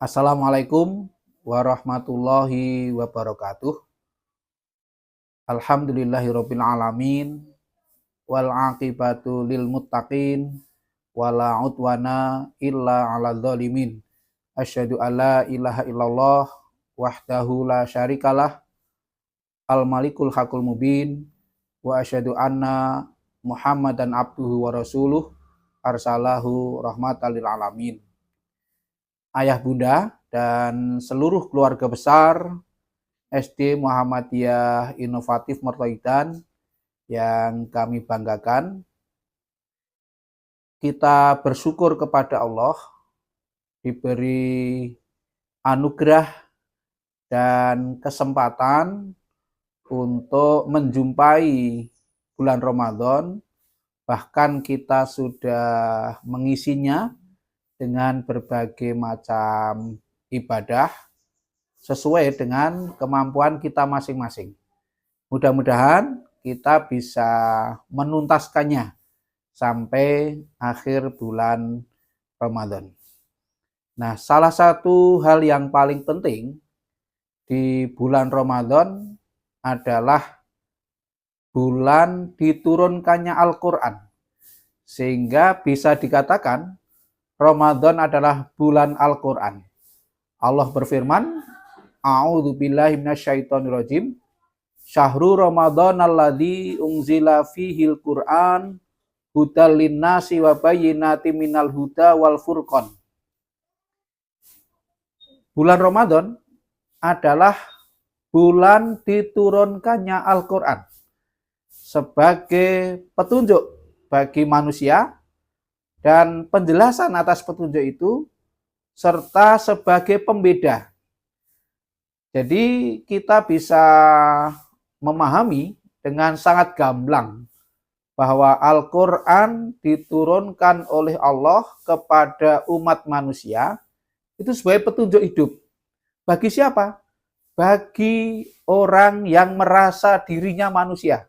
Assalamualaikum warahmatullahi wabarakatuh. Alhamdulillahirabbil alamin wal aqibatu lil muttaqin wala udwana illa 'alal zalimin. Asyhadu alla ilaha illallah wahdahu la syarikalah al malikul haqqul mubin wa asyhadu anna Muhammadan abduhu wa rasuluh arsalahu rahmatan lil alamin. Ayah bunda dan seluruh keluarga besar SD Muhammadiyah Inovatif Mertoidan yang kami banggakan, kita bersyukur kepada Allah diberi anugerah dan kesempatan untuk menjumpai bulan Ramadan, bahkan kita sudah mengisinya dengan berbagai macam ibadah sesuai dengan kemampuan kita masing-masing. Mudah-mudahan kita bisa menuntaskannya sampai akhir bulan Ramadan. Nah, salah satu hal yang paling penting di bulan Ramadan adalah bulan diturunkannya Al-Quran. Sehingga bisa dikatakan Ramadan adalah bulan Al-Quran. Allah berfirman, A'udzu billahi minasyaitonir rajim. Syahrul Ramadan alladzi unzila fihil Qur'an hudal linnasi wa bayyinatin minal huda wal furqan. Bulan Ramadan adalah bulan diturunkannya Al-Qur'an sebagai petunjuk bagi manusia dan penjelasan atas petunjuk itu serta sebagai pembeda. Jadi kita bisa memahami dengan sangat gamblang bahwa Al-Quran diturunkan oleh Allah kepada umat manusia itu sebagai petunjuk hidup. Bagi siapa? Bagi orang yang merasa dirinya manusia.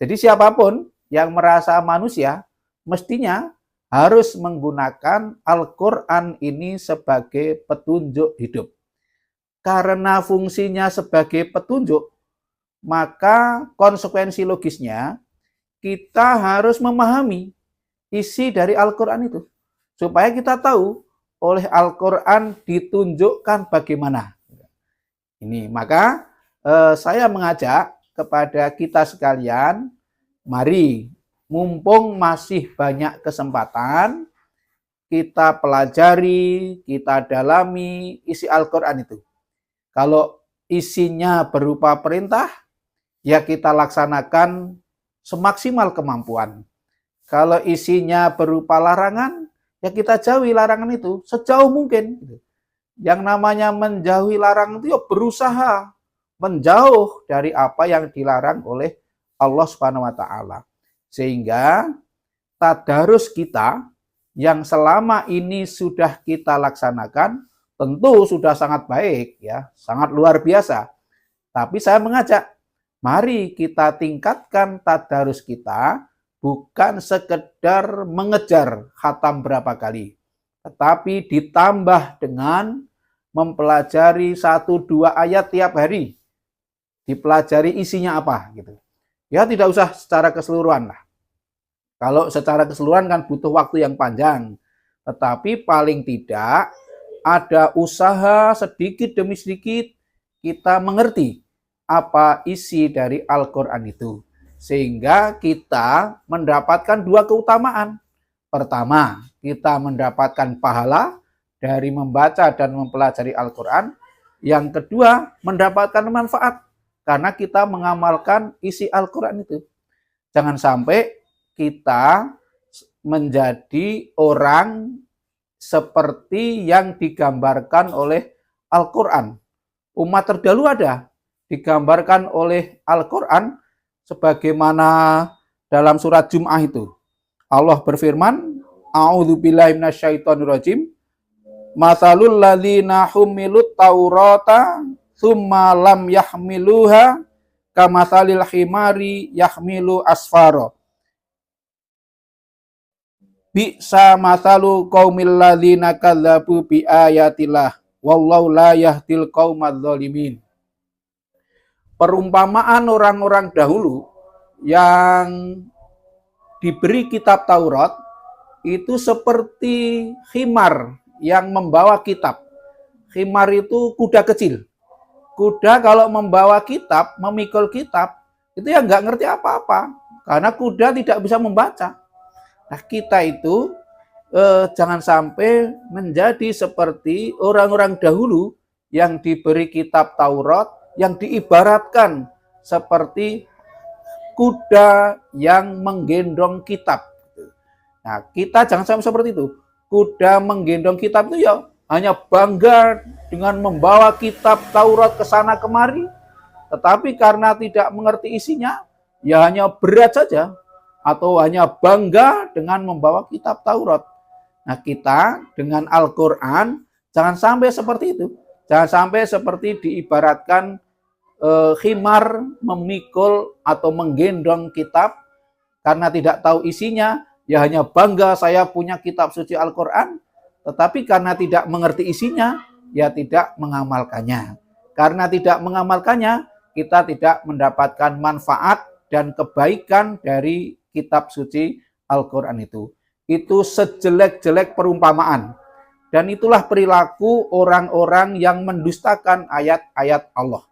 Jadi siapapun yang merasa manusia mestinya harus menggunakan Al-Quran ini sebagai petunjuk hidup. Karena fungsinya sebagai petunjuk, maka konsekuensi logisnya kita harus memahami isi dari Al-Quran itu. Supaya kita tahu oleh Al-Quran ditunjukkan bagaimana. Ini, maka saya mengajak kepada kita sekalian, mari mumpung masih banyak kesempatan, kita pelajari, kita dalami isi Al-Quran itu. Kalau isinya berupa perintah, ya kita laksanakan semaksimal kemampuan. Kalau isinya berupa larangan, ya kita jauhi larangan itu sejauh mungkin. Yang namanya menjauhi larangan itu ya berusaha menjauh dari apa yang dilarang oleh Allah Subhanahu wa taala. Sehingga tadarus kita yang selama ini sudah kita laksanakan tentu sudah sangat baik, ya, sangat luar biasa. Tapi saya mengajak, mari kita tingkatkan tadarus kita, bukan sekedar mengejar khatam berapa kali, tetapi ditambah dengan mempelajari 1-2 ayat tiap hari. Dipelajari isinya apa, gitu. Ya tidak usah secara keseluruhan lah. Kalau secara keseluruhan kan butuh waktu yang panjang, tetapi paling tidak ada usaha sedikit demi sedikit kita mengerti apa isi dari Al-Quran itu. Sehingga kita mendapatkan 2 keutamaan. Pertama, kita mendapatkan pahala dari membaca dan mempelajari Al-Quran. Yang kedua, mendapatkan manfaat karena kita mengamalkan isi Al-Quran itu. Jangan sampai kita menjadi orang seperti yang digambarkan oleh Al-Quran. Umat terdahulu ada digambarkan oleh Al-Quran sebagaimana dalam surat Jum'ah itu. Allah berfirman, A'udzu billahi minasyaitonir rajim. Matsalul ladzina humilut taurata tsumma lam yahmiluha kamatsalil himari yahmilu asfara. Bi'sa mathalu qaumil ladzina kadzabu bi ayatillah wallahu la yahdil qaumadz zalimin. Perumpamaan orang-orang dahulu yang diberi kitab Taurat itu seperti khimar yang membawa kitab. Khimar itu kuda kecil. Kuda kalau membawa kitab, memikul kitab, itu ya nggak ngerti apa-apa. Karena kuda tidak bisa membaca. Nah, kita itu jangan sampai menjadi seperti orang-orang dahulu yang diberi kitab Taurat, yang diibaratkan seperti kuda yang menggendong kitab. Nah, kita jangan sampai seperti itu. Kuda menggendong kitab itu ya hanya bangga dengan membawa kitab Taurat ke sana kemari, tetapi karena tidak mengerti isinya, ya hanya berat saja, atau hanya bangga dengan membawa kitab Taurat. Nah, kita dengan Al-Quran jangan sampai seperti itu. Jangan sampai seperti diibaratkan khimar memikul atau menggendong kitab karena tidak tahu isinya, ya hanya bangga saya punya kitab suci Al-Quran, tetapi karena tidak mengerti isinya, ya tidak mengamalkannya. Karena tidak mengamalkannya, kita tidak mendapatkan manfaat dan kebaikan dari kitab suci Al-Quran itu. Itu sejelek-jelek perumpamaan. Dan itulah perilaku orang-orang yang mendustakan ayat-ayat Allah.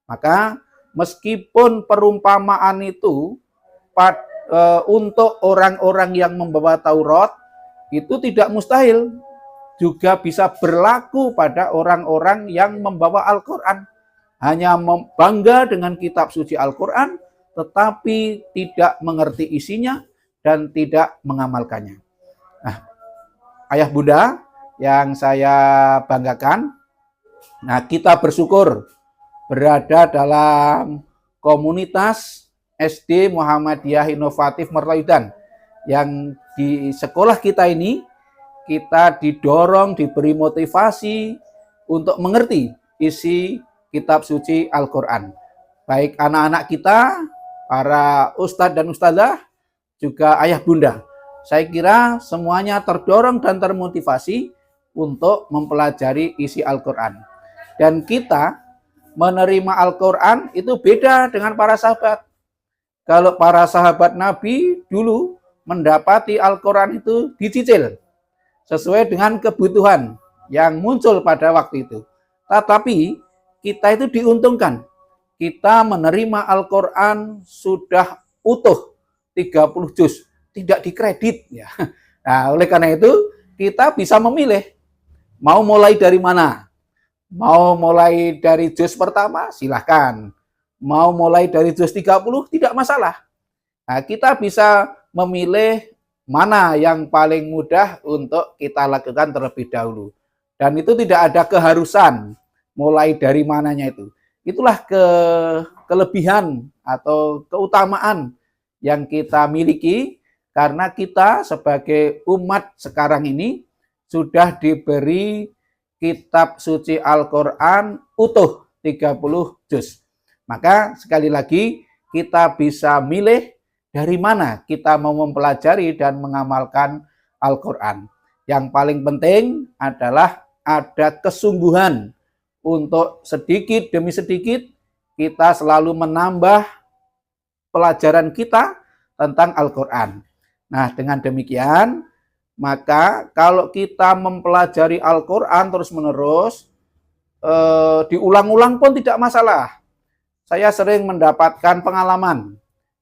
Maka meskipun perumpamaan itu untuk orang-orang yang membawa Taurat, itu tidak mustahil juga bisa berlaku pada orang-orang yang membawa Al-Quran. Hanya bangga dengan kitab suci Al-Quran, tetapi tidak mengerti isinya dan tidak mengamalkannya. Nah, ayah bunda yang saya banggakan, nah kita bersyukur berada dalam komunitas SD Muhammadiyah Inovatif Mertoyudan, yang di sekolah kita ini kita didorong, diberi motivasi untuk mengerti isi kitab suci Al-Quran. Baik anak-anak kita, para ustadz dan ustadzah, juga ayah bunda. Saya kira semuanya terdorong dan termotivasi untuk mempelajari isi Al-Quran. Dan kita menerima Al-Quran itu beda dengan para sahabat. Kalau para sahabat Nabi dulu mendapati Al-Quran itu dicicil sesuai dengan kebutuhan yang muncul pada waktu itu. Tetapi kita itu diuntungkan. Kita menerima Al-Quran sudah utuh 30 juz, tidak dikredit ya. Nah, oleh karena itu kita bisa memilih mau mulai dari mana. Mau mulai dari juz pertama, silahkan. Mau mulai dari juz 30, tidak masalah. Nah, kita bisa memilih mana yang paling mudah untuk kita lakukan terlebih dahulu. Dan itu tidak ada keharusan mulai dari mananya itu. Itulah kelebihan atau keutamaan yang kita miliki karena kita sebagai umat sekarang ini sudah diberi kitab suci Al-Quran utuh 30 juz. Maka sekali lagi kita bisa milih dari mana kita mau mempelajari dan mengamalkan Al-Quran. Yang paling penting adalah ada kesungguhan untuk sedikit demi sedikit kita selalu menambah pelajaran kita tentang Al-Quran. Nah, dengan demikian, maka kalau kita mempelajari Al-Quran terus-menerus, diulang-ulang pun tidak masalah. Saya sering mendapatkan pengalaman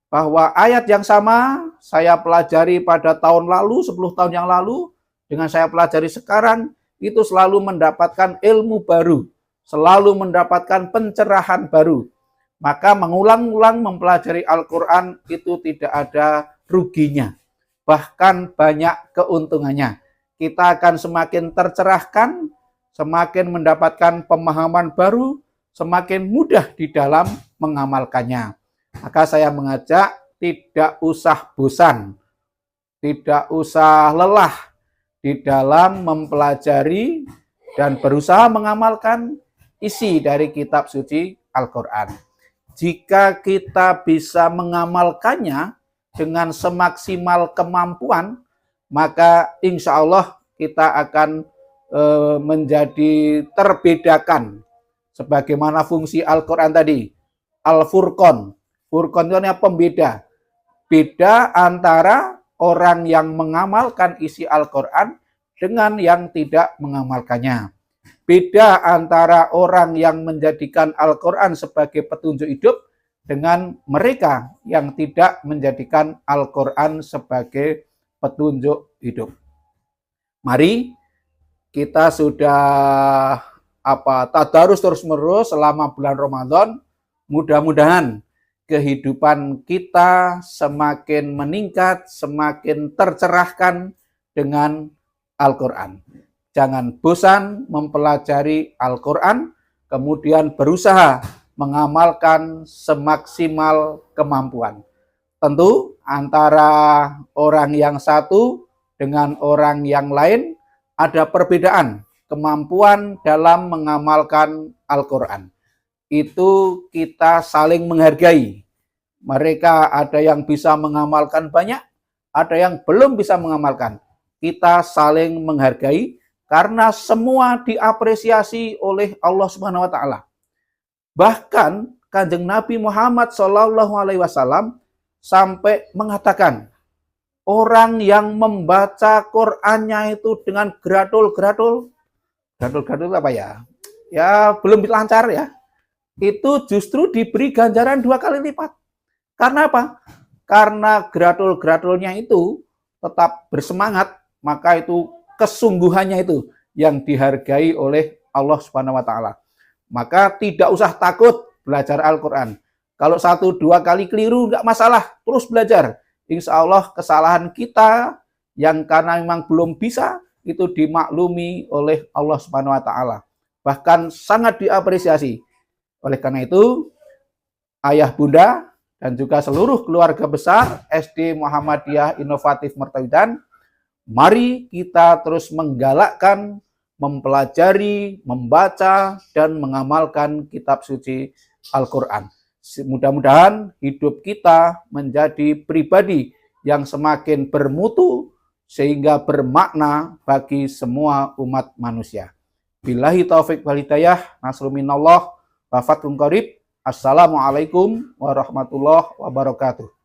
bahwa ayat yang sama saya pelajari pada tahun lalu, 10 tahun yang lalu, dengan saya pelajari sekarang, itu selalu mendapatkan ilmu baru, selalu mendapatkan pencerahan baru. Maka mengulang-ulang mempelajari Al-Quran itu tidak ada ruginya, bahkan banyak keuntungannya. Kita akan semakin tercerahkan, semakin mendapatkan pemahaman baru, semakin mudah di dalam mengamalkannya. Maka saya mengajak tidak usah bosan, tidak usah lelah di dalam mempelajari dan berusaha mengamalkan isi dari kitab suci Al-Quran. Jika kita bisa mengamalkannya dengan semaksimal kemampuan, maka insya Allah kita akan menjadi terbedakan. Sebagaimana fungsi Al-Quran tadi, Al-Furqan. Furqan itu artinya pembeda. Beda antara orang yang mengamalkan isi Al-Quran dengan yang tidak mengamalkannya. Beda antara orang yang menjadikan Al-Quran sebagai petunjuk hidup dengan mereka yang tidak menjadikan Al-Quran sebagai petunjuk hidup. Mari kita sudah tadarus terus-menerus selama bulan Ramadan. Mudah-mudahan kehidupan kita semakin meningkat, semakin tercerahkan dengan Al-Quran. Jangan bosan mempelajari Al-Quran, kemudian berusaha mengamalkan semaksimal kemampuan. Tentu antara orang yang satu dengan orang yang lain ada perbedaan kemampuan dalam mengamalkan Al-Quran. Itu kita saling menghargai. Mereka ada yang bisa mengamalkan banyak, ada yang belum bisa mengamalkan. Kita saling menghargai karena semua diapresiasi oleh Allah Subhanahu wa taala. Bahkan Kanjeng Nabi Muhammad SAW sampai mengatakan, orang yang membaca Qur'annya itu dengan gradul-gradul apa ya? Ya belum lancar ya. Itu justru diberi ganjaran 2 kali lipat. Karena apa? Karena gradul-gradulnya itu tetap bersemangat, maka itu kesungguhannya itu yang dihargai oleh Allah Subhanahu wa taala. Maka tidak usah takut belajar Al-Quran. Kalau 1-2 kali keliru enggak masalah, terus belajar. Insya Allah kesalahan kita yang karena memang belum bisa itu dimaklumi oleh Allah Subhanahu wa taala. Bahkan sangat diapresiasi. Oleh karena itu, ayah bunda dan juga seluruh keluarga besar SD Muhammadiyah Inovatif Mertowidan, mari kita terus menggalakkan, mempelajari, membaca, dan mengamalkan kitab suci Al-Quran. Mudah-mudahan hidup kita menjadi pribadi yang semakin bermutu sehingga bermakna bagi semua umat manusia. Billahi taufik wal hidayah, nasrul minallah, wa fathun qarib. Assalamualaikum warahmatullahi wabarakatuh.